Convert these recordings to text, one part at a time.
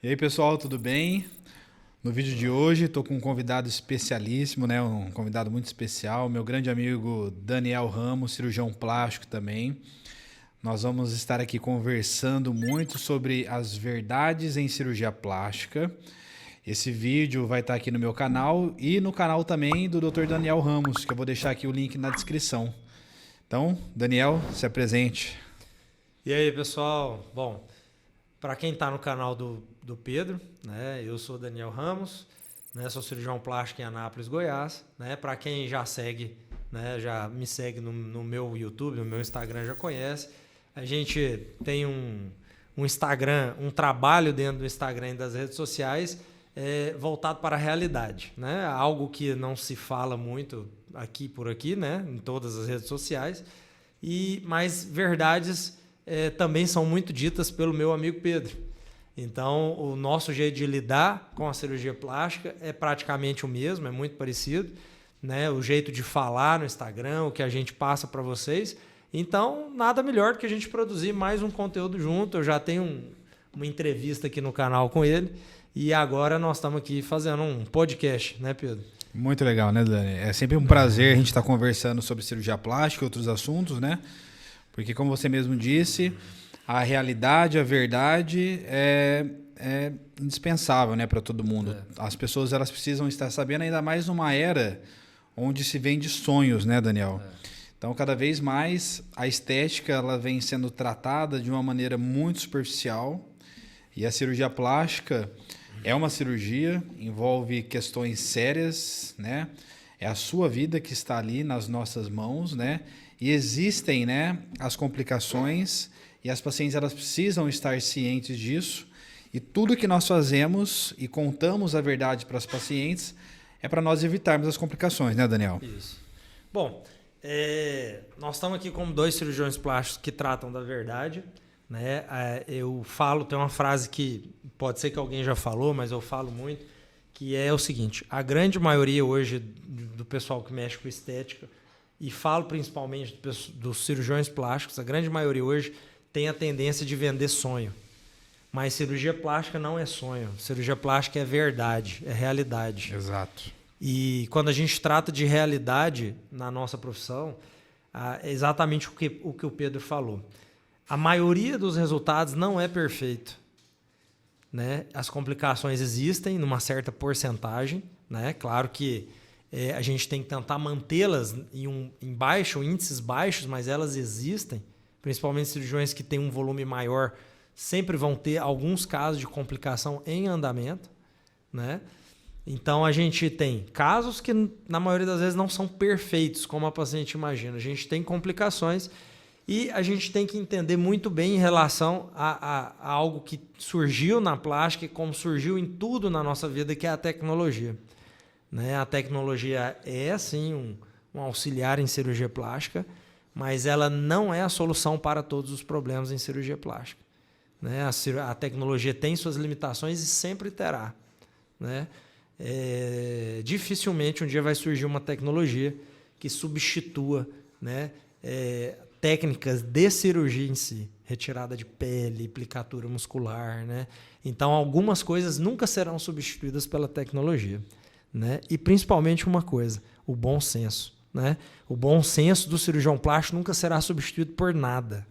E aí, pessoal, tudo bem? No vídeo de hoje estou com um convidado especialíssimo, né? Um convidado muito especial, meu grande amigo Daniel Ramos, cirurgião plástico também. Nós vamos estar aqui conversando muito sobre as verdades em cirurgia plástica. Esse vídeo vai estar aqui no meu canal e no canal também do Dr. Daniel Ramos, que eu vou deixar aqui o link na descrição. Então, Daniel, se apresente. E aí, pessoal? Bom, para quem está no canal do Pedro, né, eu sou Daniel Ramos, né, sou cirurgião plástico em Anápolis, Goiás. Né, para quem já segue, né, já me segue no meu YouTube, no meu Instagram, já conhece. A gente tem um Instagram, um trabalho dentro do Instagram e das redes sociais voltado para a realidade. Né, algo que não se fala muito por aqui, né, em todas as redes sociais, mas verdades também são muito ditas pelo meu amigo Pedro. Então, o nosso jeito de lidar com a cirurgia plástica é praticamente o mesmo, é muito parecido, né? O jeito de falar no Instagram, o que a gente passa para vocês. Então, nada melhor do que a gente produzir mais um conteúdo junto. Eu já tenho uma entrevista aqui no canal com ele e agora nós estamos aqui fazendo um podcast, né, Pedro? Muito legal, né, Dani? É sempre um prazer a gente estar conversando sobre cirurgia plástica e outros assuntos, né? Porque, como você mesmo disse, a realidade, a verdade é indispensável, né, para todo mundo. As pessoas elas precisam estar sabendo, ainda mais numa era onde se vende sonhos, né, Daniel? Então, cada vez mais a estética ela vem sendo tratada de uma maneira muito superficial e a cirurgia plástica é uma cirurgia, envolve questões sérias, né? É a sua vida que está ali nas nossas mãos, né? E existem, né, as complicações e as pacientes elas precisam estar cientes disso. E tudo que nós fazemos e contamos a verdade para as pacientes é para nós evitarmos as complicações, né, Daniel? Isso. Bom, nós estamos aqui como dois cirurgiões plásticos que tratam da verdade. Né? Eu falo, tem uma frase que pode ser que alguém já falou, mas eu falo muito, que é o seguinte: a grande maioria hoje do pessoal que mexe com estética, e falo principalmente dos cirurgiões plásticos, a grande maioria hoje tem a tendência de vender sonho. Mas cirurgia plástica não é sonho. Cirurgia plástica é verdade, é realidade. Exato. E quando a gente trata de realidade na nossa profissão, é exatamente o que o Pedro falou. A maioria dos resultados não é perfeito. Né? As complicações existem numa certa porcentagem. Né? Claro que a gente tem que tentar mantê-las em índices baixos, mas elas existem. Principalmente cirurgiões que têm um volume maior sempre vão ter alguns casos de complicação em andamento. Né? Então, a gente tem casos que, na maioria das vezes, não são perfeitos, como a paciente imagina. A gente tem complicações e a gente tem que entender muito bem em relação a algo que surgiu na plástica e como surgiu em tudo na nossa vida, que é a tecnologia. Né? A tecnologia é, sim, um auxiliar em cirurgia plástica, mas ela não é a solução para todos os problemas em cirurgia plástica. Né? A tecnologia tem suas limitações e sempre terá. Né? Dificilmente um dia vai surgir uma tecnologia que substitua, né, técnicas de cirurgia em si, retirada de pele, aplicatura muscular. Né? Então, algumas coisas nunca serão substituídas pela tecnologia. Né? E principalmente uma coisa, o bom senso. Né? O bom senso do cirurgião plástico nunca será substituído por nada.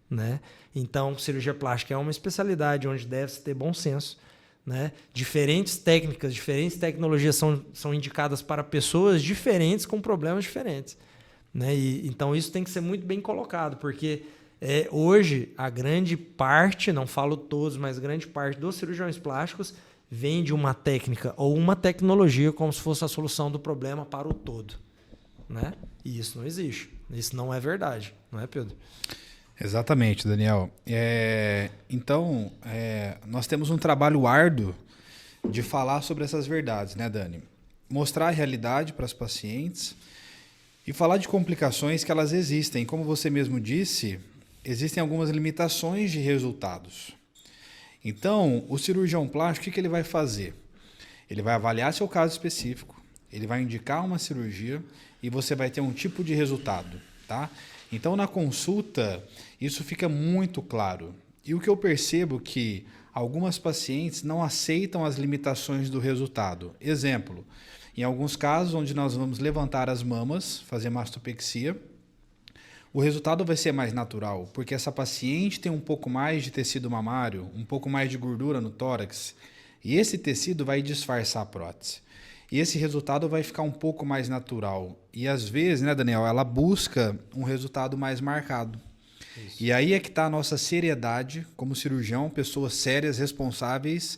Né? Então, cirurgia plástica é uma especialidade onde deve-se ter bom senso. Né? Diferentes técnicas, diferentes tecnologias são indicadas para pessoas diferentes com problemas diferentes. Né? Então, isso tem que ser muito bem colocado, porque hoje a grande parte, não falo todos, mas grande parte dos cirurgiões plásticos vende uma técnica ou uma tecnologia como se fosse a solução do problema para o todo. Né? E isso não existe. Isso não é verdade. Não é, Pedro? Exatamente, Daniel. Então, nós temos um trabalho árduo de falar sobre essas verdades, né, Dani? Mostrar a realidade para as pacientes e falar de complicações que elas existem. Como você mesmo disse, existem algumas limitações de resultados. Então, o cirurgião plástico, o que ele vai fazer? Ele vai avaliar seu caso específico, ele vai indicar uma cirurgia e você vai ter um tipo de resultado, tá? Então, na consulta, isso fica muito claro. E o que eu percebo que algumas pacientes não aceitam as limitações do resultado. Exemplo, em alguns casos onde nós vamos levantar as mamas, fazer mastopexia, o resultado vai ser mais natural, porque essa paciente tem um pouco mais de tecido mamário, um pouco mais de gordura no tórax, e esse tecido vai disfarçar a prótese. E esse resultado vai ficar um pouco mais natural. E às vezes, né, Daniel, ela busca um resultado mais marcado. Isso. E aí é que está a nossa seriedade como cirurgião, pessoas sérias, responsáveis,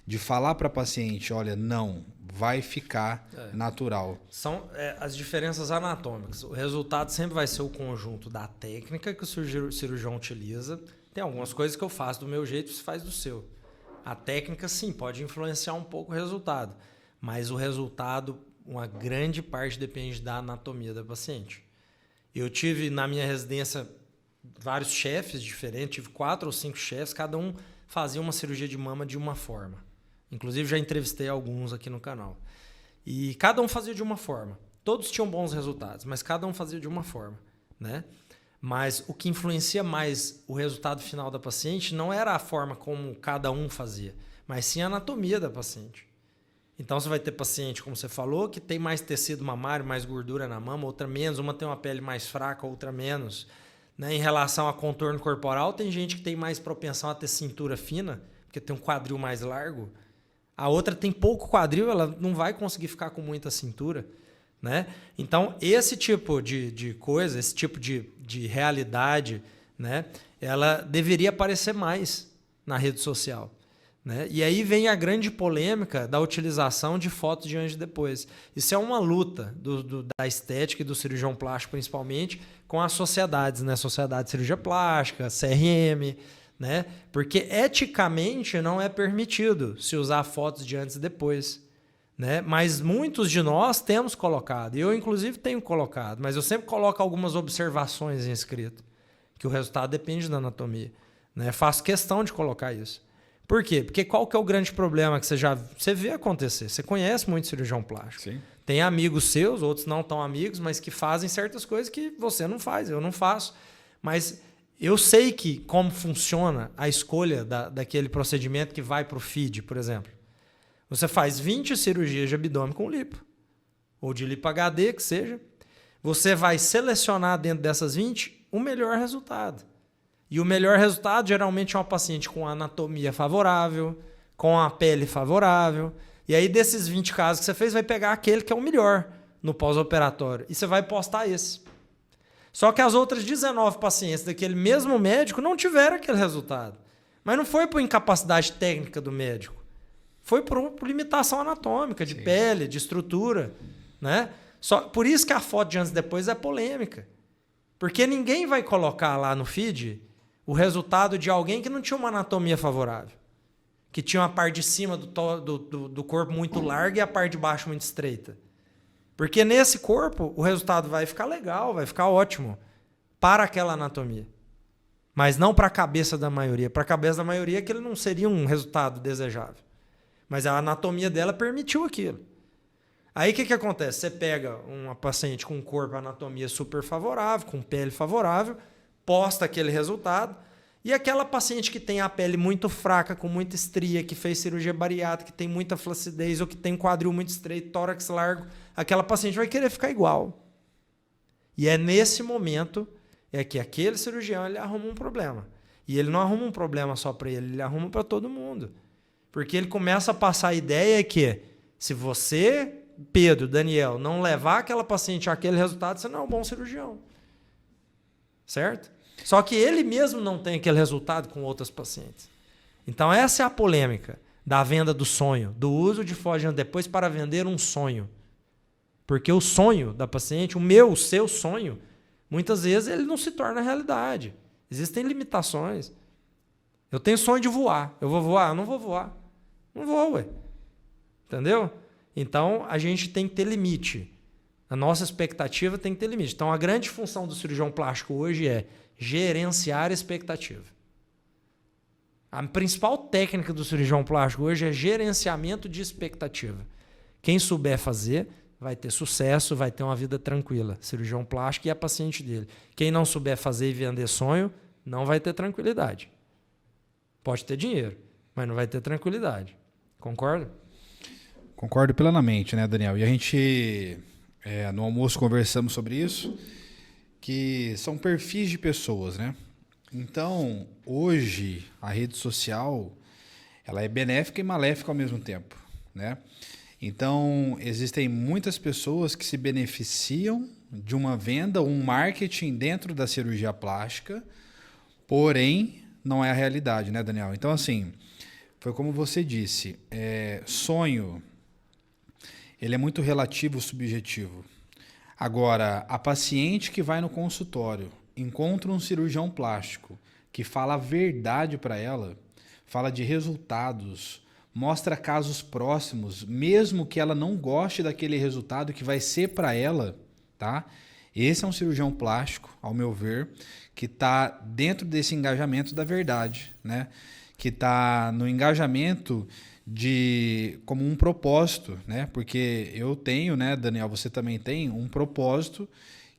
de falar para a paciente, olha, não, vai ficar natural. São as diferenças anatômicas. O resultado sempre vai ser o conjunto da técnica que o cirurgião utiliza. Tem algumas coisas que eu faço do meu jeito, você faz do seu. A técnica, sim, pode influenciar um pouco o resultado, mas o resultado, uma grande parte depende da anatomia da paciente. Eu tive na minha residência vários chefes diferentes, tive 4 ou 5 chefes, cada um fazia uma cirurgia de mama de uma forma. Inclusive já entrevistei alguns aqui no canal. E cada um fazia de uma forma. Todos tinham bons resultados, mas cada um fazia de uma forma, né? Mas o que influencia mais o resultado final da paciente não era a forma como cada um fazia, mas sim a anatomia da paciente. Então você vai ter paciente, como você falou, que tem mais tecido mamário, mais gordura na mama, outra menos, uma tem uma pele mais fraca, outra menos. Né? Em relação a contorno corporal, tem gente que tem mais propensão a ter cintura fina, porque tem um quadril mais largo. A outra tem pouco quadril, ela não vai conseguir ficar com muita cintura. Né? Então, esse tipo de coisa, esse tipo de realidade, né? Ela deveria aparecer mais na rede social. Né? E aí vem a grande polêmica da utilização de fotos de antes e depois. Isso é uma luta da estética e do cirurgião plástico, principalmente, com as sociedades, né? Sociedade de Cirurgia Plástica, CRM, né? Porque eticamente não é permitido se usar fotos de antes e depois. Né? Mas muitos de nós temos colocado, e eu inclusive tenho colocado, mas eu sempre coloco algumas observações em escrito, que o resultado depende da anatomia. Né? Faço questão de colocar isso. Por quê? Porque qual que é o grande problema que você vê acontecer? Você conhece muito cirurgião plástico. Sim. Tem amigos seus, outros não tão amigos, mas que fazem certas coisas que você não faz, eu não faço. Mas eu sei que como funciona a escolha daquele procedimento que vai para o feed, por exemplo. Você faz 20 cirurgias de abdômen com lipo, ou de lipo HD, que seja. Você vai selecionar dentro dessas 20 o melhor resultado. E o melhor resultado geralmente é uma paciente com anatomia favorável, com a pele favorável. E aí desses 20 casos que você fez, vai pegar aquele que é o melhor no pós-operatório. E você vai postar esse. Só que as outras 19 pacientes daquele mesmo médico não tiveram aquele resultado. Mas não foi por incapacidade técnica do médico. Foi por limitação anatômica, de pele, de estrutura. Né? Por isso que a foto de antes e depois é polêmica. Porque ninguém vai colocar lá no feed o resultado de alguém que não tinha uma anatomia favorável. Que tinha uma parte de cima do corpo muito larga e a parte de baixo muito estreita. Porque nesse corpo o resultado vai ficar legal, vai ficar ótimo para aquela anatomia. Mas não para a cabeça da maioria. Para a cabeça da maioria aquele não seria um resultado desejável. Mas a anatomia dela permitiu aquilo. Aí o que acontece? Você pega uma paciente com um corpo, anatomia super favorável, com pele favorável, posta aquele resultado, e aquela paciente que tem a pele muito fraca, com muita estria, que fez cirurgia bariátrica, que tem muita flacidez, ou que tem quadril muito estreito, tórax largo, aquela paciente vai querer ficar igual. E é nesse momento que aquele cirurgião ele arruma um problema. E ele não arruma um problema só para ele arruma para todo mundo. Porque ele começa a passar a ideia que se você, Pedro, Daniel, não levar aquela paciente àquele resultado, você não é um bom cirurgião. Certo? Só que ele mesmo não tem aquele resultado com outras pacientes. Então essa é a polêmica da venda do sonho, do uso de foto depois para vender um sonho. Porque o sonho da paciente, o seu sonho, muitas vezes ele não se torna realidade. Existem limitações. Eu tenho sonho de voar. Eu vou voar? Eu não vou voar. Não vou, ué. Entendeu? Então, a gente tem que ter limite. A nossa expectativa tem que ter limite. Então, a grande função do cirurgião plástico hoje é gerenciar a expectativa. A principal técnica do cirurgião plástico hoje é gerenciamento de expectativa. Quem souber fazer vai ter sucesso, vai ter uma vida tranquila. Cirurgião plástico e a paciente dele. Quem não souber fazer e vender sonho, não vai ter tranquilidade. Pode ter dinheiro, mas não vai ter tranquilidade. Concorda? Concordo plenamente, né, Daniel? E a gente, no almoço, conversamos sobre isso, que são perfis de pessoas, né? Então, hoje, a rede social, ela é benéfica e maléfica ao mesmo tempo, né? Então, existem muitas pessoas que se beneficiam de uma venda, um marketing dentro da cirurgia plástica, porém, não é a realidade, né, Daniel? Então, assim, foi como você disse, sonho, ele é muito relativo, subjetivo. Agora, a paciente que vai no consultório, encontra um cirurgião plástico que fala a verdade para ela, fala de resultados, mostra casos próximos, mesmo que ela não goste daquele resultado que vai ser para ela, tá? Esse é um cirurgião plástico, ao meu ver, que está dentro desse engajamento da verdade, né? Que está no engajamento como um propósito, né? Porque eu tenho, né, Daniel, você também tem um propósito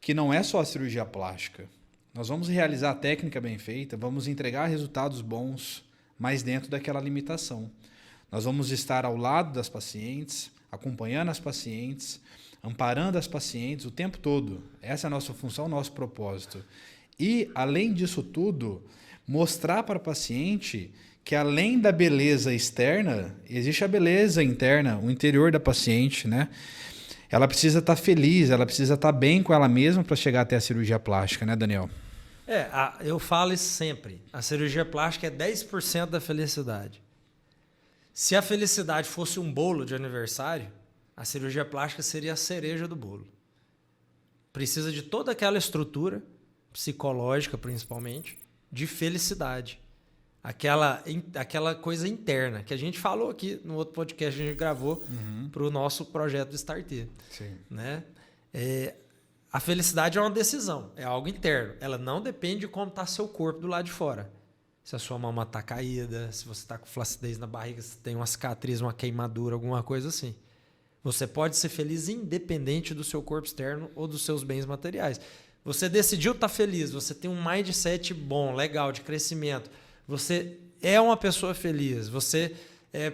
que não é só a cirurgia plástica. Nós vamos realizar a técnica bem feita, vamos entregar resultados bons, mas dentro daquela limitação. Nós vamos estar ao lado das pacientes, acompanhando as pacientes, amparando as pacientes o tempo todo. Essa é a nossa função, nosso propósito. E, além disso tudo, mostrar para a paciente que, além da beleza externa, existe a beleza interna, o interior da paciente, né? Ela precisa estar feliz, ela precisa estar bem com ela mesma para chegar até a cirurgia plástica, né, Daniel? Eu falo isso sempre. A cirurgia plástica é 10% da felicidade. Se a felicidade fosse um bolo de aniversário, a cirurgia plástica seria a cereja do bolo. Precisa de toda aquela estrutura, psicológica principalmente, de felicidade. Aquela coisa interna, que a gente falou aqui no outro podcast que a gente gravou para o nosso projeto do Starter. Sim. Né? A felicidade é uma decisão, é algo interno. Ela não depende de como está seu corpo do lado de fora. Se a sua mama está caída, se você está com flacidez na barriga, se tem uma cicatriz, uma queimadura, alguma coisa assim. Você pode ser feliz independente do seu corpo externo ou dos seus bens materiais. Você decidiu estar feliz, você tem um mindset bom, legal, de crescimento. Você é uma pessoa feliz. Você,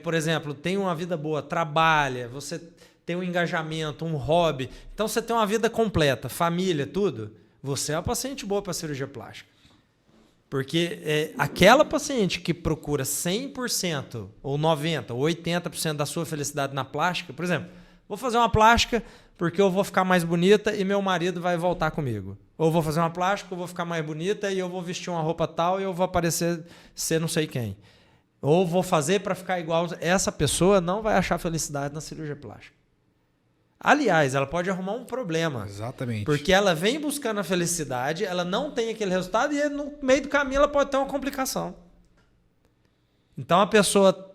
por exemplo, tem uma vida boa, trabalha, você tem um engajamento, um hobby. Então você tem uma vida completa, família, tudo. Você é uma paciente boa para cirurgia plástica. Porque aquela paciente que procura 100% ou 90% ou 80% da sua felicidade na plástica, por exemplo, vou fazer uma plástica porque eu vou ficar mais bonita e meu marido vai voltar comigo. Ou vou fazer uma plástica, eu vou ficar mais bonita e eu vou vestir uma roupa tal e eu vou aparecer ser não sei quem. Ou vou fazer para ficar igual. Essa pessoa não vai achar felicidade na cirurgia plástica. Aliás, ela pode arrumar um problema. Exatamente. Porque ela vem buscando a felicidade, ela não tem aquele resultado e no meio do caminho ela pode ter uma complicação. Então a pessoa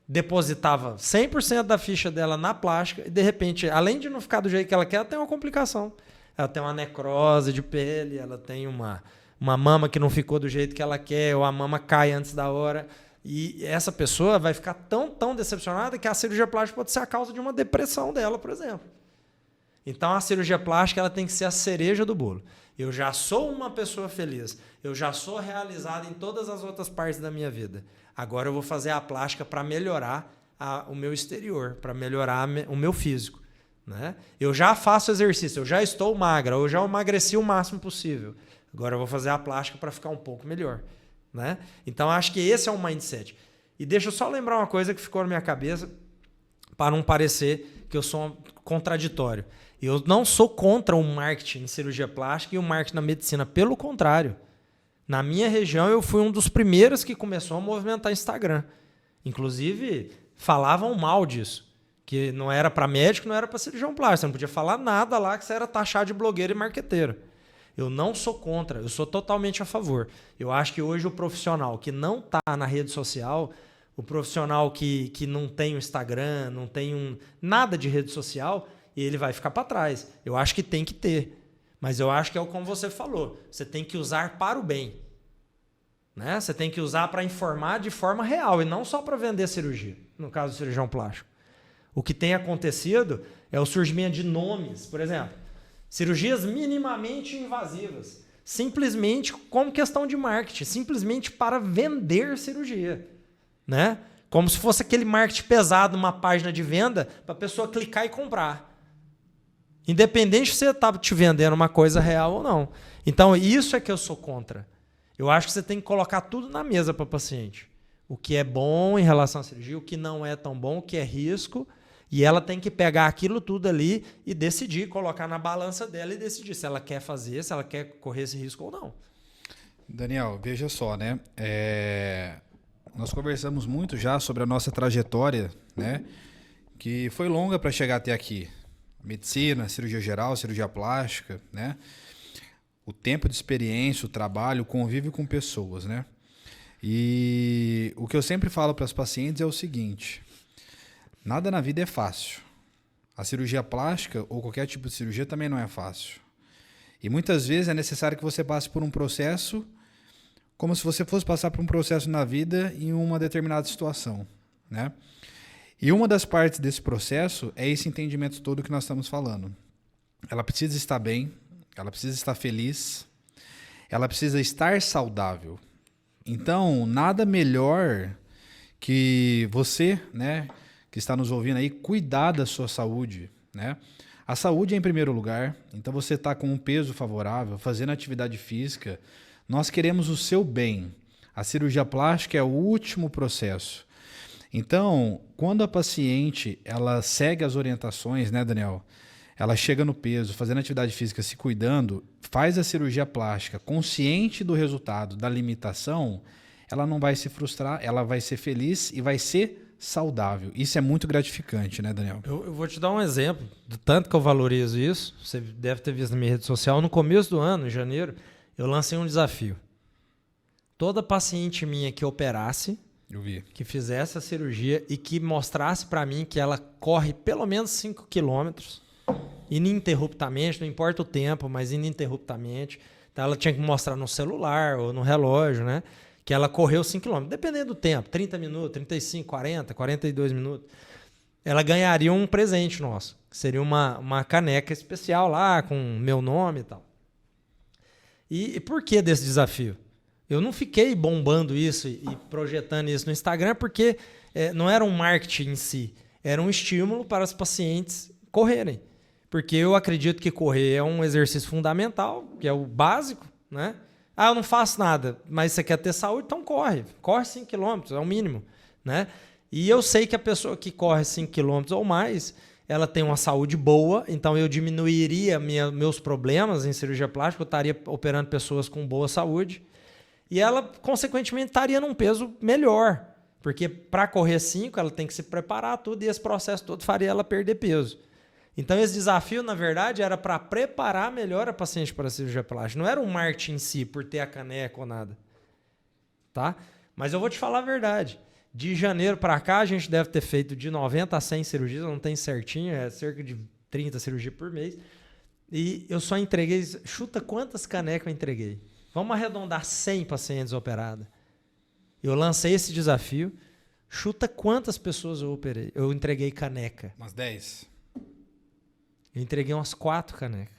depositava 100% da ficha dela na plástica e de repente, além de não ficar do jeito que ela quer, ela tem uma complicação. Ela tem uma necrose de pele, ela tem uma mama que não ficou do jeito que ela quer, ou a mama cai antes da hora. E essa pessoa vai ficar tão decepcionada que a cirurgia plástica pode ser a causa de uma depressão dela, por exemplo. Então a cirurgia plástica ela tem que ser a cereja do bolo. Eu já sou uma pessoa feliz, eu já sou realizado em todas as outras partes da minha vida. Agora eu vou fazer a plástica para melhorar o meu exterior, para melhorar o meu físico. Né? Eu já faço exercício, eu já estou magra, eu já emagreci o máximo possível. Agora eu vou fazer a plástica para ficar um pouco melhor. Né? Então acho que esse é um mindset. E deixa eu só lembrar uma coisa que ficou na minha cabeça para não parecer que eu sou contraditório. Eu não sou contra o marketing em cirurgia plástica e o marketing na medicina. Pelo contrário. Na minha região, eu fui um dos primeiros que começou a movimentar Instagram. Inclusive, falavam mal disso. Que não era para médico, não era para cirurgião plástico. Você não podia falar nada lá que você era taxado de blogueiro e marqueteiro. Eu não sou contra, eu sou totalmente a favor. Eu acho que hoje o profissional que não está na rede social, o profissional que não tem o Instagram, não tem nada de rede social, ele vai ficar para trás. Eu acho que tem que ter. Mas eu acho que é como você falou. Você tem que usar para o bem. Né? Você tem que usar para informar de forma real e não só para vender cirurgia, no caso do cirurgião plástico. O que tem acontecido é o surgimento de nomes, por exemplo, cirurgias minimamente invasivas. simplesmente como questão de marketing, simplesmente para vender cirurgia, né? Como se fosse aquele marketing pesado numa página de venda para a pessoa clicar e comprar. Independente se você está te vendendo uma coisa real ou não. Então, isso é que eu sou contra. Eu acho que você tem que colocar tudo na mesa para o paciente. O que é bom em relação à cirurgia, o que não é tão bom, o que é risco. E ela tem que pegar aquilo tudo ali e decidir, colocar na balança dela e decidir se ela quer fazer, se ela quer correr esse risco ou não. Daniel, veja só, né? Nós conversamos muito já sobre a nossa trajetória, né? Que foi longa para chegar até aqui. Medicina, cirurgia geral, cirurgia plástica, né? O tempo de experiência, o trabalho, o convívio com pessoas, né? E o que eu sempre falo para as pacientes é o seguinte: nada na vida é fácil. A cirurgia plástica ou qualquer tipo de cirurgia também não é fácil. E muitas vezes é necessário que você passe por um processo como se você fosse passar por um processo na vida em uma determinada situação, né? E uma das partes desse processo é esse entendimento todo que nós estamos falando. Ela precisa estar bem, ela precisa estar feliz, ela precisa estar saudável. Então, nada melhor que você, né, que está nos ouvindo aí, cuidar da sua saúde, né? A saúde é em primeiro lugar, então você está com um peso favorável, fazendo atividade física, nós queremos o seu bem. A cirurgia plástica é o último processo. Então, quando a paciente ela segue as orientações, né, Daniel? Ela chega no peso, fazendo atividade física, se cuidando, faz a cirurgia plástica, consciente do resultado, da limitação, ela não vai se frustrar, ela vai ser feliz e vai ser saudável. Isso é muito gratificante, né, Daniel? Eu vou te dar um exemplo do tanto que eu valorizo isso. Você deve ter visto na minha rede social. No começo do ano, em janeiro, eu lancei um desafio. Toda paciente minha que operasse, eu vi, que fizesse a cirurgia e que mostrasse para mim que ela corre pelo menos 5 quilômetros ininterruptamente, não importa o tempo, mas ininterruptamente. Então ela tinha que mostrar no celular ou no relógio, né, que ela correu 5 quilômetros, dependendo do tempo, 30 minutos, 35, 40, 42 minutos. Ela ganharia um presente nosso, que seria uma caneca especial lá com meu nome e tal. E por que desse desafio? Eu não fiquei bombando isso e projetando isso no Instagram porque não era um marketing em si, era um estímulo para os pacientes correrem. Porque eu acredito que correr é um exercício fundamental, que é o básico, né? Ah, eu não faço nada, mas você quer ter saúde, então corre. Corre 5 km, é o mínimo, né? E eu sei que a pessoa que corre 5 km ou mais, ela tem uma saúde boa, então eu diminuiria meus problemas em cirurgia plástica, eu estaria operando pessoas com boa saúde. E ela, consequentemente, estaria num peso melhor. Porque para correr 5, ela tem que se preparar tudo e esse processo todo faria ela perder peso. Então, esse desafio, na verdade, era para preparar melhor a paciente para a cirurgia plástica. Não era um marketing em si, por ter a caneca ou nada. Tá? Mas eu vou te falar a verdade. De janeiro para cá, a gente deve ter feito de 90 a 100 cirurgias, eu não tenho certinho, é cerca de 30 cirurgias por mês. E eu só entreguei... Chuta quantas canecas eu entreguei. Vamos arredondar 100 pacientes operados. Eu lancei esse desafio. Chuta quantas pessoas eu operei. Eu entreguei caneca. Umas 10. Eu entreguei umas 4 canecas.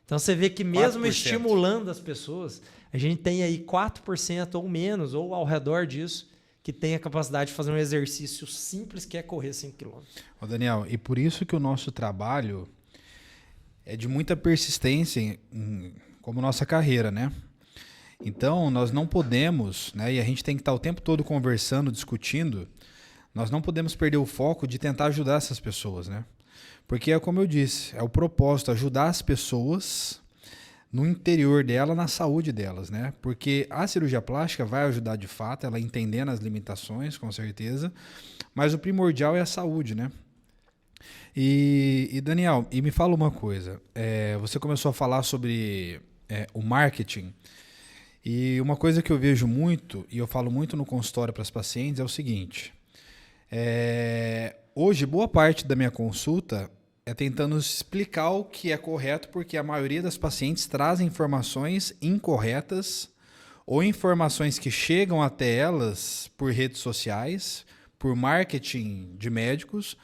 Então você vê que mesmo 4%. Estimulando as pessoas, a gente tem aí 4% ou menos, ou ao redor disso, que tem a capacidade de fazer um exercício simples que é correr 5 km. Ô Daniel, e por isso que o nosso trabalho é de muita persistência como nossa carreira, né? Então, nós não podemos, né, e a gente tem que estar o tempo todo conversando, discutindo, nós não podemos perder o foco de tentar ajudar essas pessoas, né? Porque é como eu disse, é o propósito, ajudar as pessoas no interior dela, na saúde delas, né? Porque a cirurgia plástica vai ajudar de fato, ela entendendo as limitações, com certeza, mas o primordial é a saúde, né? E Daniel, e me fala uma coisa, você começou a falar sobre o marketing, e uma coisa que eu vejo muito, e eu falo muito no consultório para as pacientes, é o seguinte, hoje boa parte da minha consulta é tentando explicar o que é correto, porque a maioria das pacientes trazem informações incorretas ou informações que chegam até elas por redes sociais, por marketing de médicos,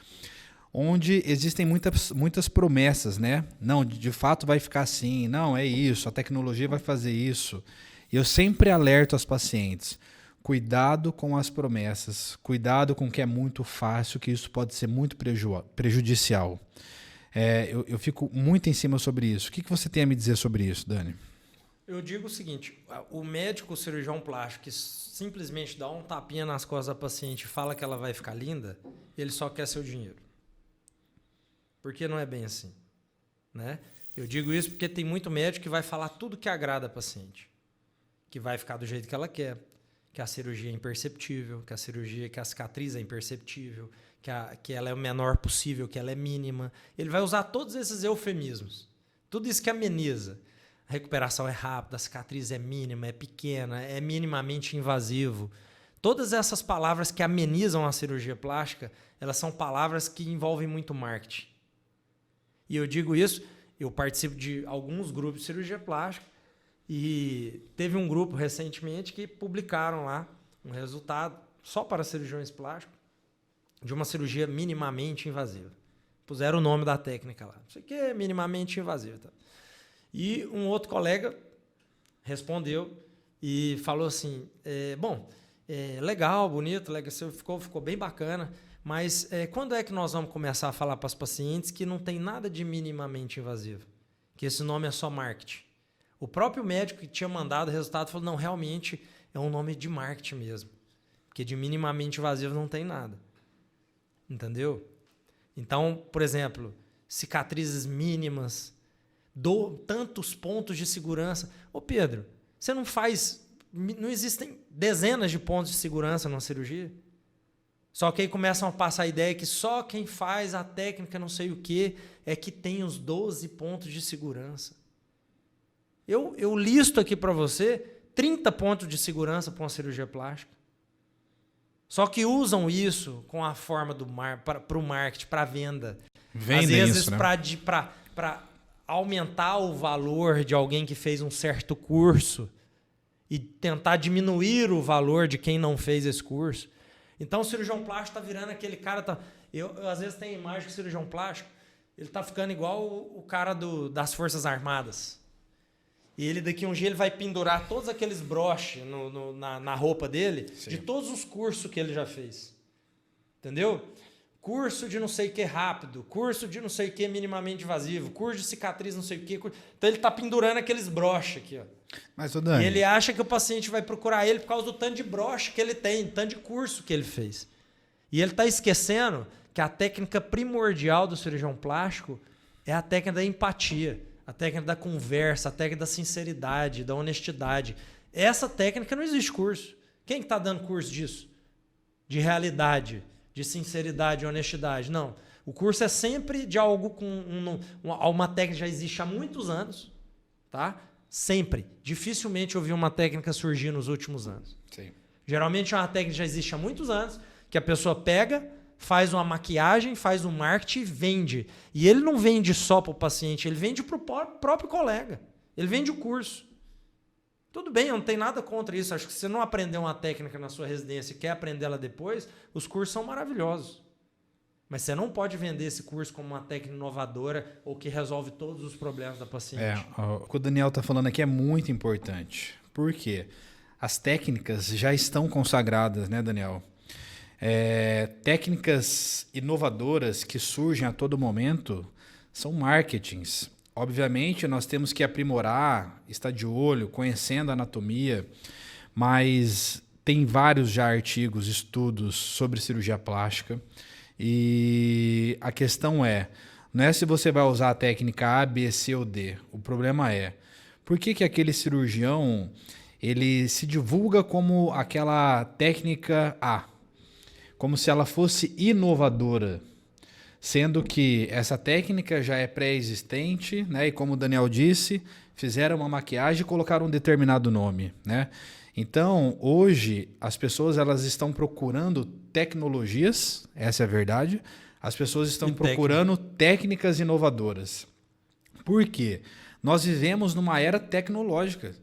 onde existem muitas promessas, né? Não, de fato vai ficar assim, não, é isso, a tecnologia vai fazer isso. E eu sempre alerto as pacientes, cuidado com as promessas, cuidado com o que é muito fácil, que isso pode ser muito prejudicial. Eu fico muito em cima sobre isso. O que você tem a me dizer sobre isso, Dani? Eu digo o seguinte, o médico cirurgião plástico que simplesmente dá um tapinha nas costas da paciente e fala que ela vai ficar linda, ele só quer seu dinheiro. Porque não é bem assim, né? Eu digo isso porque tem muito médico que vai falar tudo que agrada a paciente, que vai ficar do jeito que ela quer, que a cirurgia é imperceptível, que a cicatriz é imperceptível, que ela é o menor possível, que ela é mínima. Ele vai usar todos esses eufemismos, tudo isso que ameniza. A recuperação é rápida, a cicatriz é mínima, é pequena, é minimamente invasivo. Todas essas palavras que amenizam a cirurgia plástica, elas são palavras que envolvem muito marketing. E eu digo isso, eu participo de alguns grupos de cirurgia plástica e teve um grupo recentemente que publicaram lá um resultado só para cirurgiões plásticos de uma cirurgia minimamente invasiva. Puseram o nome da técnica lá. Isso aqui é minimamente invasiva. Tá? E um outro colega respondeu e falou assim, legal, bonito, legal, ficou bem bacana, mas quando é que nós vamos começar a falar para as pacientes que não tem nada de minimamente invasivo? Que esse nome é só marketing. O próprio médico que tinha mandado o resultado falou, não, realmente é um nome de marketing mesmo. Porque de minimamente invasivo não tem nada. Entendeu? Então, por exemplo, cicatrizes mínimas, tantos pontos de segurança. Ô Pedro, você não existem dezenas de pontos de segurança numa cirurgia? Só que aí começam a passar a ideia que só quem faz a técnica não sei o que é que tem os 12 pontos de segurança. Eu listo aqui para você 30 pontos de segurança para uma cirurgia plástica. Só que usam isso com a forma para o marketing, para a venda. Vendem às vezes isso, né? para aumentar o valor de alguém que fez um certo curso e tentar diminuir o valor de quem não fez esse curso. Então o cirurgião plástico está virando aquele cara... Eu às vezes tenho imagem do cirurgião plástico, ele está ficando igual o cara das Forças Armadas. E ele daqui um dia ele vai pendurar todos aqueles broches na roupa dele, sim, de todos os cursos que ele já fez. Entendeu? Curso de não sei o que rápido, curso de não sei o que minimamente invasivo, curso de cicatriz não sei o que. Então ele está pendurando aqueles broches aqui. Ó. Mas, ô Dani, e ele acha que o paciente vai procurar ele por causa do tanto de broche que ele tem, tanto de curso que ele fez. E ele está esquecendo que a técnica primordial do cirurgião plástico é a técnica da empatia, a técnica da conversa, a técnica da sinceridade, da honestidade. Essa técnica não existe curso. Quem está dando curso disso? De realidade, de sinceridade, de honestidade. Não. O curso é sempre de algo com uma técnica que já existe há muitos anos. Tá? Sempre. Dificilmente eu vi uma técnica surgir nos últimos anos. Sim. Geralmente é uma técnica que já existe há muitos anos, que a pessoa pega, faz uma maquiagem, faz um marketing e vende. E ele não vende só para o paciente, ele vende para o próprio colega. Ele vende o curso. Tudo bem, eu não tenho nada contra isso. Acho que se você não aprender uma técnica na sua residência e quer aprender ela depois, os cursos são maravilhosos. Mas você não pode vender esse curso como uma técnica inovadora ou que resolve todos os problemas da paciente. O que o Daniel está falando aqui é muito importante. Por quê? As técnicas já estão consagradas, né, Daniel? Técnicas inovadoras que surgem a todo momento são marketings. Obviamente, nós temos que aprimorar, estar de olho, conhecendo a anatomia, mas tem vários já artigos, estudos sobre cirurgia plástica. E a questão não é se você vai usar a técnica A, B, C ou D. O problema é, por que aquele cirurgião ele se divulga como aquela técnica A? Como se ela fosse inovadora, sendo que essa técnica já é pré-existente, né? E como o Daniel disse, fizeram uma maquiagem e colocaram um determinado nome, né? Então, hoje, as pessoas elas estão procurando tecnologias, essa é a verdade, as pessoas estão procurando técnicas inovadoras. Por quê? Nós vivemos numa era tecnológica.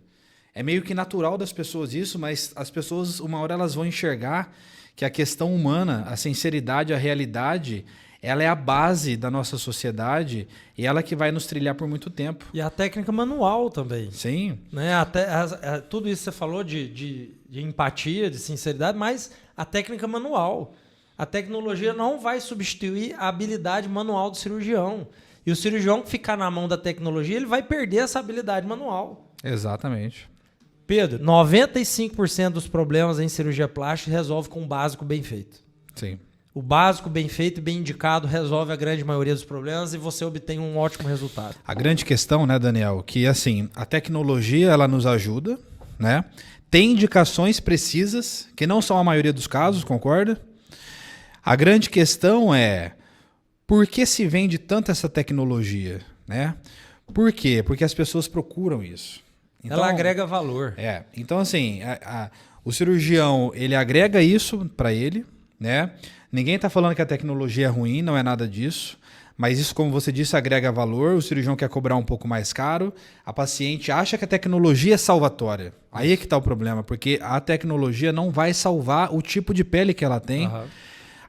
É meio que natural das pessoas isso, mas as pessoas, uma hora, elas vão enxergar que a questão humana, a sinceridade, a realidade ela é a base da nossa sociedade e ela que vai nos trilhar por muito tempo. E a técnica manual também. Sim. Né? Tudo isso que você falou de empatia, de sinceridade, mas a técnica manual. A tecnologia não vai substituir a habilidade manual do cirurgião. E o cirurgião que ficar na mão da tecnologia, ele vai perder essa habilidade manual. Exatamente. Pedro, 95% dos problemas em cirurgia plástica resolve com um básico bem feito. Sim. O básico bem feito e bem indicado resolve a grande maioria dos problemas e você obtém um ótimo resultado. A grande questão, né, Daniel, que assim, a tecnologia ela nos ajuda, né? Tem indicações precisas, que não são a maioria dos casos, concorda? A grande questão é por que se vende tanto essa tecnologia, né? Por quê? Porque as pessoas procuram isso. Então, ela agrega valor. Então assim, o cirurgião, ele agrega isso para ele, né? Ninguém está falando que a tecnologia é ruim, não é nada disso. Mas isso, como você disse, agrega valor. O cirurgião quer cobrar um pouco mais caro. A paciente acha que a tecnologia é salvatória. Aí é que está o problema, porque a tecnologia não vai salvar o tipo de pele que ela tem. Uhum.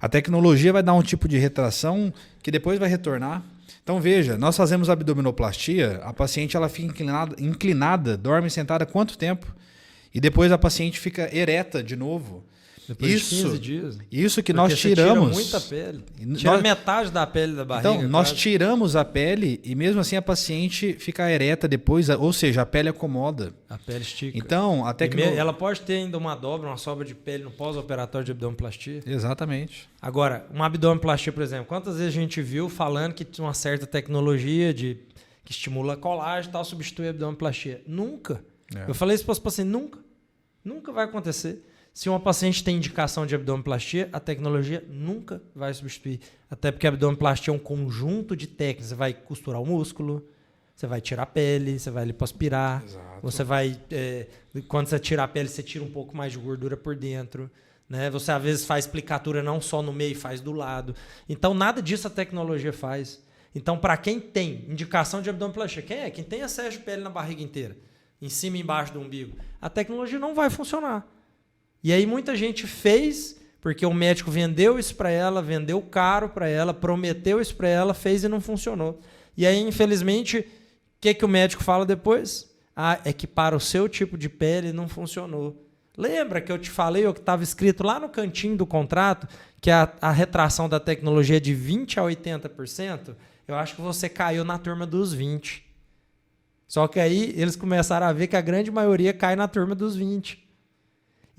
A tecnologia vai dar um tipo de retração que depois vai retornar. Então veja, nós fazemos abdominoplastia, a paciente ela fica inclinada, dorme sentada quanto tempo? E depois a paciente fica ereta de novo. Depois de 15 dias. Isso que nós tiramos. Tira muita pele. Tira metade da pele da barriga. Então, nós tiramos a pele e mesmo assim a paciente fica ereta depois, ou seja, a pele acomoda. A pele estica. Então, ela pode ter ainda uma dobra, uma sobra de pele no pós-operatório de abdominoplastia. Exatamente. Agora, uma abdominoplastia, por exemplo, quantas vezes a gente viu falando que tinha uma certa tecnologia que estimula colágeno e tal, substitui a abdominoplastia? Nunca. Eu falei isso para os pacientes, nunca. Nunca vai acontecer. Se uma paciente tem indicação de abdominoplastia, a tecnologia nunca vai substituir. Até porque a abdominoplastia é um conjunto de técnicas. Você vai costurar o músculo, você vai tirar a pele, você vai lipoaspirar. Exato. Você vai... quando você tira a pele, você tira um pouco mais de gordura por dentro. Né? Você, às vezes, faz plicatura não só no meio, faz do lado. Então, nada disso a tecnologia faz. Então, para quem tem indicação de abdominoplastia, quem é? Quem tem excesso de pele na barriga inteira, em cima e embaixo do umbigo, a tecnologia não vai funcionar. E aí muita gente fez, porque o médico vendeu isso para ela, vendeu caro para ela, prometeu isso para ela, fez e não funcionou. E aí, infelizmente, o que o médico fala depois? É que para o seu tipo de pele não funcionou. Lembra que eu te falei, o que estava escrito lá no cantinho do contrato, que a retração da tecnologia é de 20% a 80%? Eu acho que você caiu na turma dos 20%. Só que aí eles começaram a ver que a grande maioria cai na turma dos 20%.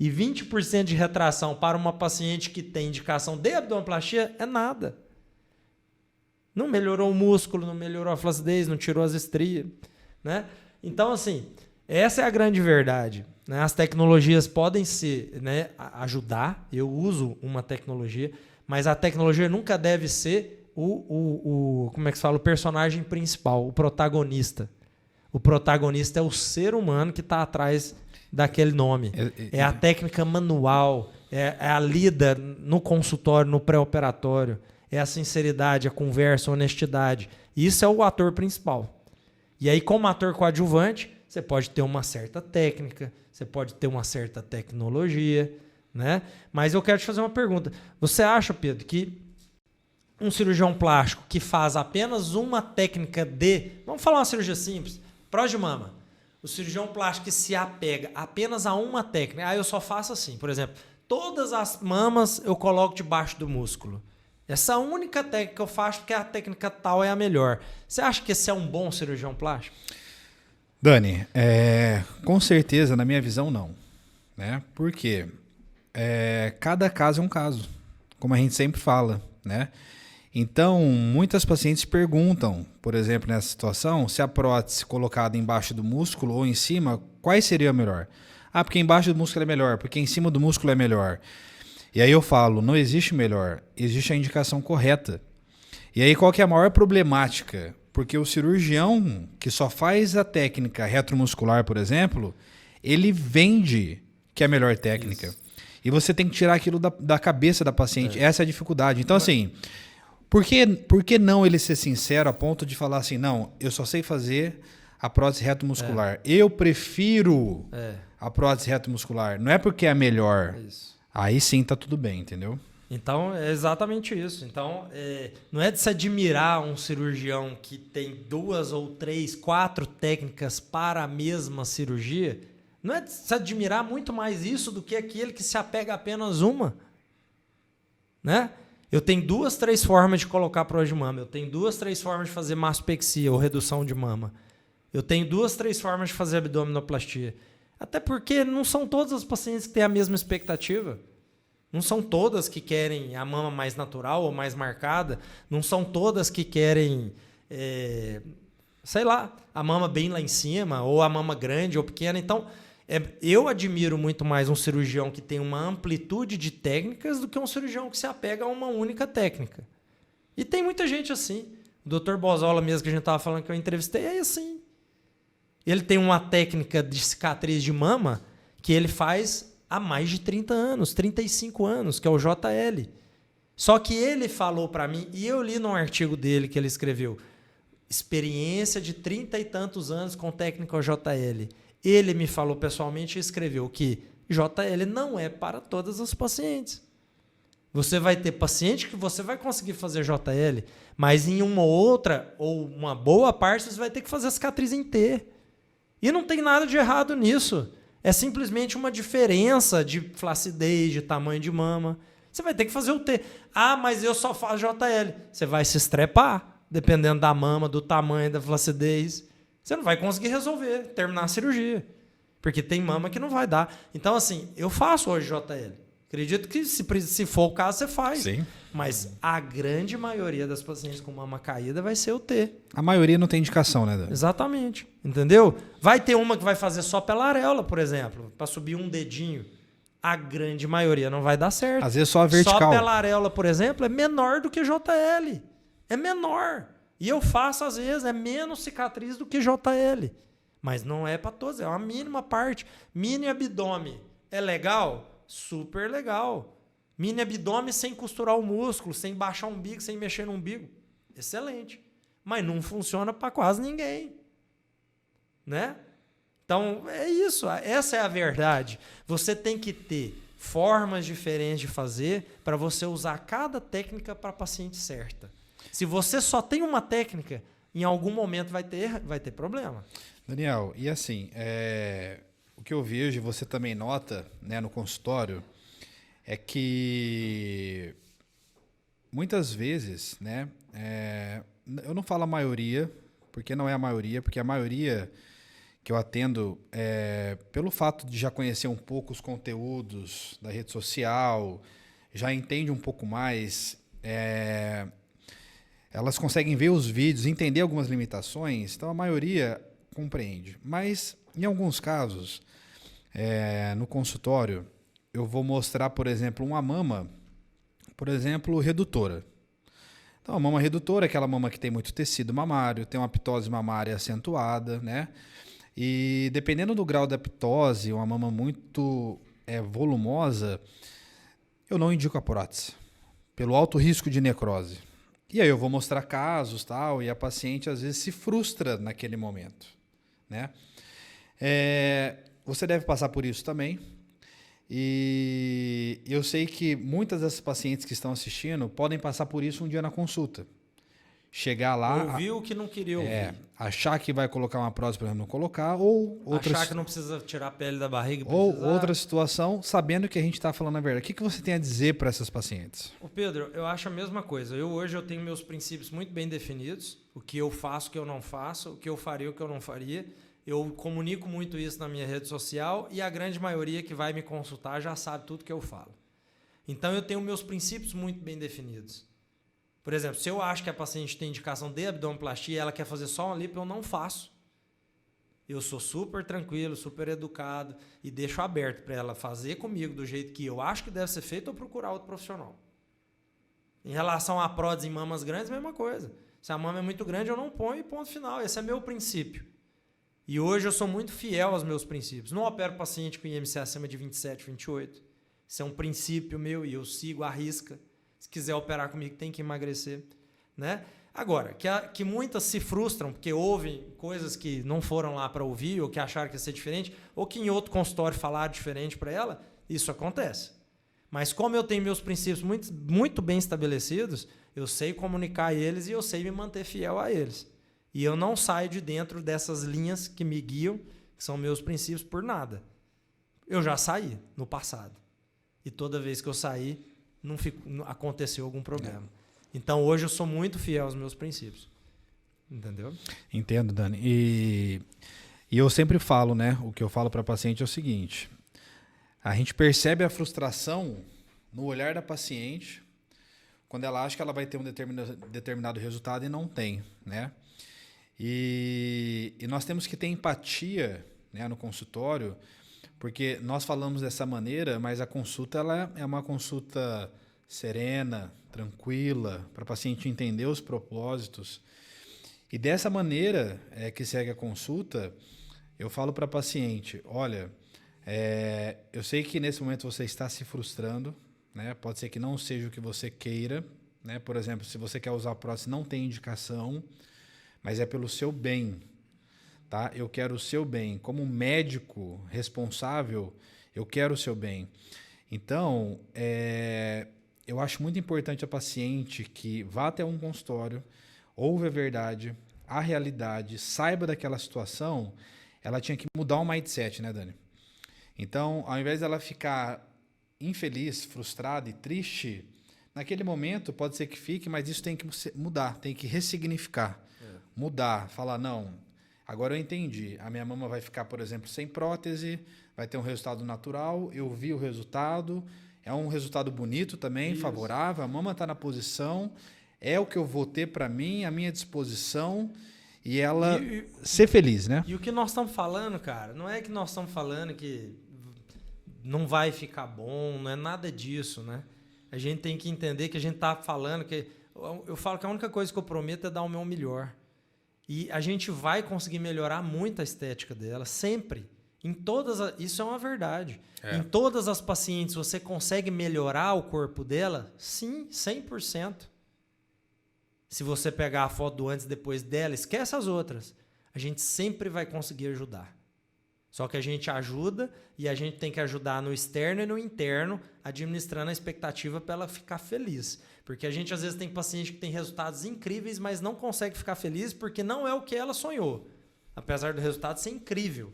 E 20% de retração para uma paciente que tem indicação de abdominoplastia é nada. Não melhorou o músculo, não melhorou a flacidez, não tirou as estrias. Né? Então, assim, essa é a grande verdade. Né? As tecnologias podem né, ajudar. Eu uso uma tecnologia, mas a tecnologia nunca deve ser como é que se fala? O personagem principal, o protagonista. O protagonista é o ser humano que está atrás daquele nome. É a técnica manual, é a lida no consultório, no pré-operatório, é a sinceridade, a conversa, a honestidade. Isso é o ator principal. E aí, como ator coadjuvante, você pode ter uma certa técnica, você pode ter uma certa tecnologia, né? Mas eu quero te fazer uma pergunta. Você acha, Pedro, que um cirurgião plástico que faz apenas uma técnica vamos falar uma cirurgia simples, próstata de mama. O cirurgião plástico que se apega apenas a uma técnica. Eu só faço assim, por exemplo, todas as mamas eu coloco debaixo do músculo. Essa única técnica que eu faço, porque a técnica tal é a melhor. Você acha que esse é um bom cirurgião plástico? Dani, com certeza, na minha visão, não. Né? Por quê? Cada caso é um caso, como a gente sempre fala, né? Então, muitas pacientes perguntam, por exemplo, nessa situação, se a prótese colocada embaixo do músculo ou em cima, qual seria a melhor? Porque embaixo do músculo é melhor, porque em cima do músculo é melhor. E aí eu falo, não existe melhor, existe a indicação correta. E aí qual que é a maior problemática? Porque o cirurgião que só faz a técnica retromuscular, por exemplo, ele vende que é a melhor técnica. Isso. E você tem que tirar aquilo da cabeça da paciente. Essa é a dificuldade. Então, assim... Por que não ele ser sincero a ponto de falar assim, não, eu só sei fazer a prótese retromuscular. Eu prefiro a prótese retromuscular. Não é porque é a melhor. Isso. Aí sim tá tudo bem, entendeu? Então, é exatamente isso. Então, não é de se admirar um cirurgião que tem 2 ou 3, 4 técnicas para a mesma cirurgia. Não é de se admirar muito mais isso do que aquele que se apega a apenas uma. Né? Eu tenho 2, 3 formas de colocar prótese de mama. Eu tenho 2, 3 formas de fazer mastopexia ou redução de mama. Eu tenho 2, 3 formas de fazer abdominoplastia. Até porque não são todas as pacientes que têm a mesma expectativa. Não são todas que querem a mama mais natural ou mais marcada. Não são todas que querem, sei lá, a mama bem lá em cima, ou a mama grande ou pequena. Então, eu admiro muito mais um cirurgião que tem uma amplitude de técnicas do que um cirurgião que se apega a uma única técnica. E tem muita gente assim. O Dr. Bozola mesmo, que a gente estava falando, que eu entrevistei, é assim. Ele tem uma técnica de cicatriz de mama que ele faz há mais de 30 anos, 35 anos, que é o JL. Só que ele falou para mim, e eu li num artigo dele que ele escreveu, experiência de 30 e tantos anos com técnica JL. Ele me falou pessoalmente e escreveu que JL não é para todas as pacientes. Você vai ter paciente que você vai conseguir fazer JL, mas em uma outra, ou uma boa parte, você vai ter que fazer a cicatriz em T. E não tem nada de errado nisso. É simplesmente uma diferença de flacidez, de tamanho de mama. Você vai ter que fazer o T. Ah, mas eu só faço JL. Você vai se estrepar, dependendo da mama, do tamanho, da flacidez. Você não vai conseguir resolver, terminar a cirurgia. Porque tem mama que não vai dar. Então, assim, eu faço hoje JL. Acredito que, se for o caso, você faz. Sim. Mas a grande maioria das pacientes com mama caída vai ser o T. A maioria não tem indicação, né, Dani? Exatamente. Entendeu? Vai ter uma que vai fazer só pela areola, por exemplo, para subir um dedinho. A grande maioria não vai dar certo. Às vezes só a vertical. Só pela areola, por exemplo, é menor do que JL. É menor. E eu faço, às vezes, é menos cicatriz do que JL. Mas não é para todos, é uma mínima parte. Mini abdômen é legal? Super legal. Mini abdômen sem costurar o músculo, sem baixar o umbigo, sem mexer no umbigo. Excelente. Mas não funciona para quase ninguém. Né? Então, é isso. Essa é a verdade. Você tem que ter formas diferentes de fazer para você usar cada técnica para a paciente certa. Se você só tem uma técnica, em algum momento vai ter problema. Daniel, e assim, o que eu vejo, e você também nota, né, no consultório, é que muitas vezes, né, eu não falo a maioria, porque não é a maioria, porque a maioria que eu atendo, pelo fato de já conhecer um pouco os conteúdos da rede social, já entende um pouco mais, elas conseguem ver os vídeos, entender algumas limitações, então a maioria compreende. Mas, em alguns casos, no consultório, eu vou mostrar, por exemplo, uma mama, por exemplo, redutora. Então, a mama redutora é aquela mama que tem muito tecido mamário, tem uma ptose mamária acentuada, né? E dependendo do grau da ptose, uma mama muito volumosa, eu não indico a prótese, pelo alto risco de necrose. E aí eu vou mostrar casos, tal, e a paciente às vezes se frustra naquele momento, né? Você deve passar por isso também. E eu sei que muitas dessas pacientes que estão assistindo podem passar por isso um dia na consulta. Chegar lá... Ouviu o que não queria ouvir. Achar que vai colocar uma prótese, por exemplo, não colocar, ou... Achar que não precisa tirar a pele da barriga. Ou outra situação, sabendo que a gente está falando a verdade. O que você tem a dizer para essas pacientes? Ô Pedro, eu acho a mesma coisa. Hoje eu tenho meus princípios muito bem definidos. O que eu faço, o que eu não faço, o que eu faria, o que eu não faria. Eu comunico muito isso na minha rede social e a grande maioria que vai me consultar já sabe tudo que eu falo. Então eu tenho meus princípios muito bem definidos. Por exemplo, se eu acho que a paciente tem indicação de abdominoplastia e ela quer fazer só uma lipo, eu não faço. Eu sou super tranquilo, super educado e deixo aberto para ela fazer comigo do jeito que eu acho que deve ser feito ou procurar outro profissional. Em relação à prótese em mamas grandes, mesma coisa. Se a mama é muito grande, eu não ponho e ponto final. Esse é meu princípio. E hoje eu sou muito fiel aos meus princípios. Não opero paciente com IMC acima de 27, 28. Isso é um princípio meu e eu sigo à risca. Se quiser operar comigo, tem que emagrecer. Né? Agora, que muitas se frustram porque ouvem coisas que não foram lá para ouvir ou que acharam que ia ser diferente ou que em outro consultório falaram diferente para ela, isso acontece. Mas como eu tenho meus princípios muito, muito bem estabelecidos, eu sei comunicar eles e eu sei me manter fiel a eles. E eu não saio de dentro dessas linhas que me guiam, que são meus princípios, por nada. Eu já saí no passado. E toda vez que eu saí, não aconteceu algum problema. Então, hoje eu sou muito fiel aos meus princípios. Entendeu? Entendo, Dani. E eu sempre falo, né? O que eu falo para paciente é o seguinte: a gente percebe a frustração no olhar da paciente quando ela acha que ela vai ter um determinado resultado e não tem, né? E nós temos que ter empatia, né, no consultório, porque nós falamos dessa maneira, mas a consulta ela é uma consulta serena, tranquila, para o paciente entender os propósitos. E dessa maneira que segue a consulta, eu falo para a paciente: olha, eu sei que nesse momento você está se frustrando, né? Pode ser que não seja o que você queira, né? Por exemplo, se você quer usar prótese, não tem indicação, mas é pelo seu bem, tá? Eu quero o seu bem. Como médico responsável, eu quero o seu bem. Então, eu acho muito importante a paciente que vá até um consultório, ouve a verdade, a realidade, saiba daquela situação. Ela tinha que mudar o mindset, né, Dani? Então, ao invés dela ficar infeliz, frustrada e triste, naquele momento pode ser que fique, mas isso tem que mudar, tem que ressignificar, mudar, falar: não, agora eu entendi, a minha mama vai ficar, por exemplo, sem prótese, vai ter um resultado natural, eu vi o resultado, é um resultado bonito também, isso, favorável, a mama está na posição, é o que eu vou ter para mim, à minha disposição, e ela ser feliz, né? E o que nós estamos falando, cara, não é que nós estamos falando que não vai ficar bom, não é nada disso, né? A gente tem que entender que a gente está falando que... Eu falo que a única coisa que eu prometo é dar o meu melhor. E a gente vai conseguir melhorar muito a estética dela, sempre. Isso é uma verdade. Em todas as pacientes, você consegue melhorar o corpo dela? Sim, 100%. Se você pegar a foto do antes e depois dela, esquece as outras. A gente sempre vai conseguir ajudar. Só que a gente ajuda e a gente tem que ajudar no externo e no interno, administrando a expectativa para ela ficar feliz. Porque a gente às vezes tem paciente que tem resultados incríveis, mas não consegue ficar feliz porque não é o que ela sonhou. Apesar do resultado ser incrível.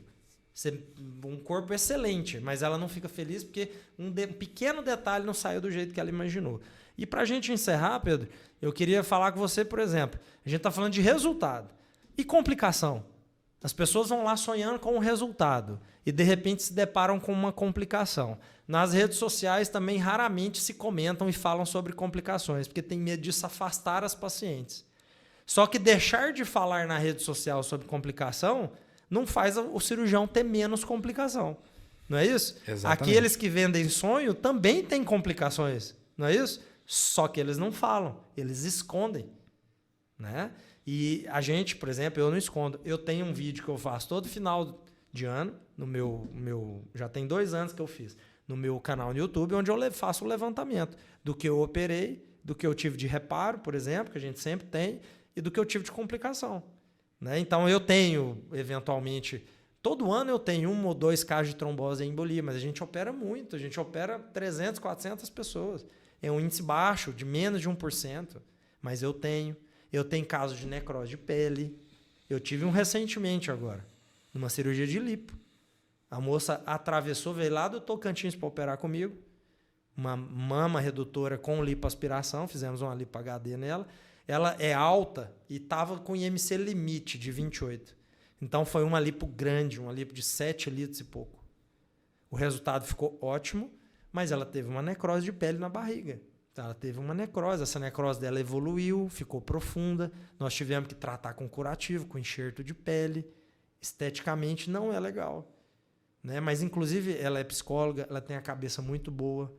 Ser um corpo excelente, mas ela não fica feliz porque um pequeno detalhe não saiu do jeito que ela imaginou. E para a gente encerrar, Pedro, eu queria falar com você, por exemplo, a gente está falando de resultado e complicação. As pessoas vão lá sonhando com um resultado e, de repente, se deparam com uma complicação. Nas redes sociais também raramente se comentam e falam sobre complicações, porque tem medo disso afastar as pacientes. Só que deixar de falar na rede social sobre complicação não faz o cirurgião ter menos complicação. Não é isso? Exatamente. Aqueles que vendem sonho também têm complicações. Não é isso? Só que eles não falam, eles escondem, né? E a gente, por exemplo, eu não escondo. Eu tenho um vídeo que eu faço todo final de ano, no meu já tem 2 anos que eu fiz, no meu canal no YouTube, onde eu faço o levantamento do que eu operei, do que eu tive de reparo, por exemplo, que a gente sempre tem, e do que eu tive de complicação, né? Então eu tenho, eventualmente, todo ano eu tenho 1 ou 2 casos de trombose e embolia, mas a gente opera muito, a gente opera 300, 400 pessoas. É um índice baixo, de menos de 1%, mas eu tenho. Eu tenho casos de necrose de pele. Eu tive um recentemente agora, numa cirurgia de lipo. A moça atravessou, veio lá do Tocantins para operar comigo. Uma mama redutora com lipoaspiração, fizemos uma lipo HD nela. Ela é alta e estava com IMC limite de 28. Então foi uma lipo grande, uma lipo de 7 litros e pouco. O resultado ficou ótimo, mas ela teve uma necrose de pele na barriga. Ela teve uma necrose, essa necrose dela evoluiu, ficou profunda, nós tivemos que tratar com curativo, com enxerto de pele. Esteticamente não é legal, né? Mas inclusive ela é psicóloga, ela tem a cabeça muito boa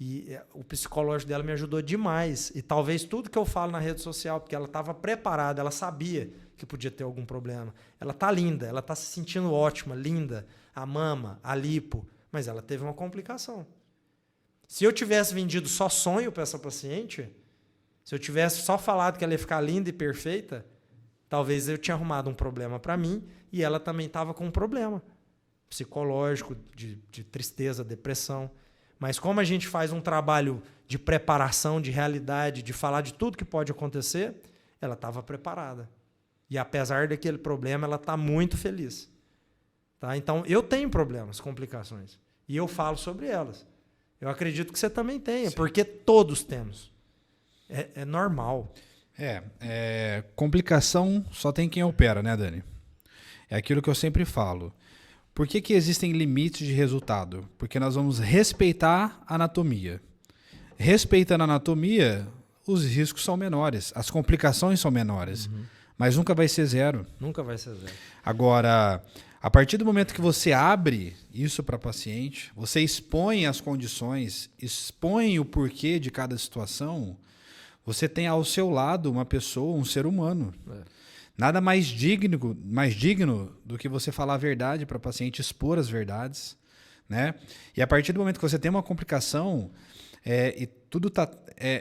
e o psicológico dela me ajudou demais. E talvez tudo que eu falo na rede social, porque ela estava preparada, ela sabia que podia ter algum problema. Ela tá linda, ela tá se sentindo ótima, linda, a mama, a lipo, mas ela teve uma complicação. Se eu tivesse vendido só sonho para essa paciente, se eu tivesse só falado que ela ia ficar linda e perfeita, talvez eu tinha arrumado um problema para mim e ela também estava com um problema psicológico, de tristeza, depressão. Mas como a gente faz um trabalho de preparação, de realidade, de falar de tudo que pode acontecer, ela estava preparada. E apesar daquele problema, ela está muito feliz. Tá? Então, eu tenho problemas, complicações. E eu falo sobre elas. Eu acredito que você também tenha, porque todos temos. É normal. Complicação só tem quem opera, né, Dani? É aquilo que eu sempre falo. Por que existem limites de resultado? Porque nós vamos respeitar a anatomia. Respeitando a anatomia, os riscos são menores, as complicações são menores, mas nunca vai ser zero. Nunca vai ser zero. Agora, a partir do momento que você abre isso para paciente, você expõe as condições, expõe o porquê de cada situação, você tem ao seu lado uma pessoa, um ser humano. Nada mais digno do que você falar a verdade para o paciente, expor as verdades, né? E a partir do momento que você tem uma complicação e tudo está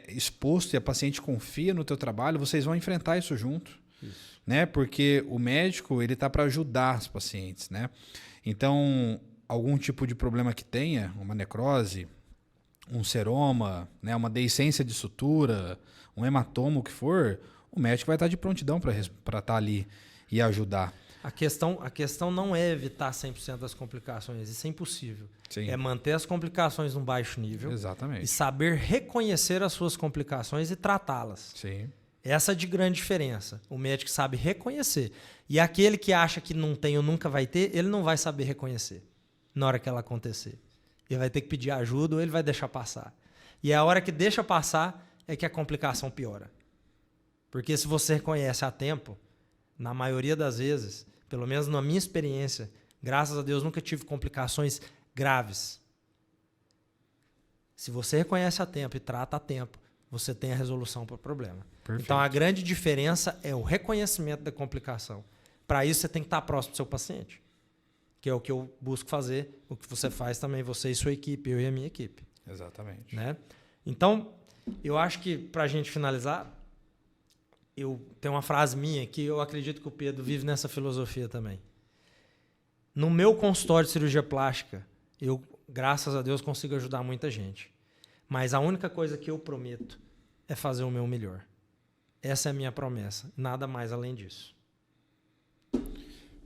exposto e a paciente confia no teu trabalho, vocês vão enfrentar isso junto. Isso. Né? Porque o médico ele está para ajudar os pacientes. Né? Então, algum tipo de problema que tenha, uma necrose, um seroma, né? Uma deiscência de sutura, um hematoma, o que for, o médico vai estar de prontidão para estar ali e ajudar. A questão não é evitar 100% das complicações, isso é impossível. Sim. É manter as complicações num baixo nível. Exatamente. E saber reconhecer as suas complicações e tratá-las. Sim. Essa é de grande diferença. O médico sabe reconhecer. E aquele que acha que não tem ou nunca vai ter, ele não vai saber reconhecer na hora que ela acontecer. Ele vai ter que pedir ajuda ou ele vai deixar passar. E a hora que deixa passar é que a complicação piora. Porque se você reconhece a tempo, na maioria das vezes, pelo menos na minha experiência, graças a Deus nunca tive complicações graves. Se você reconhece a tempo e trata a tempo, você tem a resolução para o problema. Perfeito. Então a grande diferença é o reconhecimento da complicação. Para isso você tem que estar próximo do seu paciente, que é o que eu busco fazer, o que você faz também, você e sua equipe, eu e a minha equipe. Exatamente. Né? Então, eu acho que para a gente finalizar, eu tenho uma frase minha que eu acredito que o Pedro vive nessa filosofia também. No meu consultório de cirurgia plástica, eu, graças a Deus, consigo ajudar muita gente. Mas a única coisa que eu prometo é fazer o meu melhor. Essa é a minha promessa. Nada mais além disso.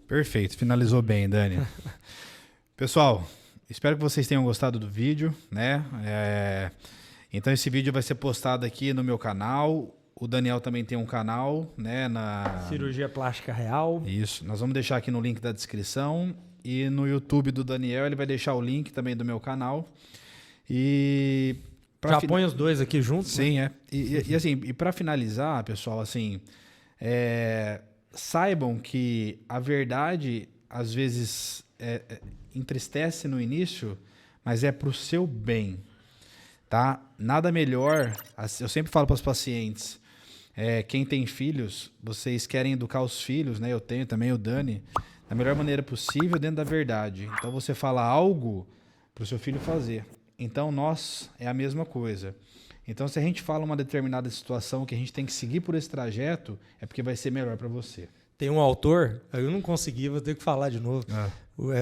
Perfeito. Finalizou bem, Dani. Pessoal, espero que vocês tenham gostado do vídeo, né? Então esse vídeo vai ser postado aqui no meu canal. O Daniel também tem um canal, né? Na Cirurgia Plástica Real. Isso. Nós vamos deixar aqui no link da descrição. E no YouTube do Daniel, ele vai deixar o link também do meu canal. E já põe os dois aqui juntos? Sim, né? E assim, e para finalizar, pessoal, assim, saibam que a verdade às vezes entristece no início, mas é para o seu bem, tá? Nada melhor, eu sempre falo para os pacientes, quem tem filhos, vocês querem educar os filhos, né? Eu tenho também, o Dani, da melhor maneira possível dentro da verdade. Então você fala algo para o seu filho fazer. Então nós é a mesma coisa. Então se a gente fala uma determinada situação que a gente tem que seguir por esse trajeto, é porque vai ser melhor para você. Tem um autor, eu não consegui, vou ter que falar de novo.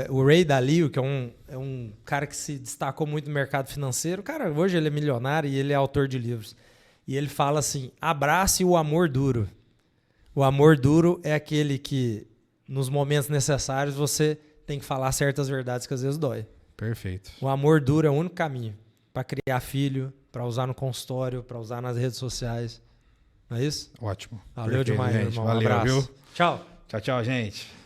O Ray Dalio, que é um cara que se destacou muito no mercado financeiro. Cara, hoje ele é milionário e ele é autor de livros. E ele fala assim, abrace o amor duro. O amor duro é aquele que, nos momentos necessários, você tem que falar certas verdades que às vezes dói. Perfeito. O amor duro é o único caminho para criar filho, para usar no consultório, para usar nas redes sociais. Não é isso? Ótimo. Valeu Perfeito, demais, gente. irmão. Valeu, um abraço. Viu? Tchau. Tchau, tchau, gente.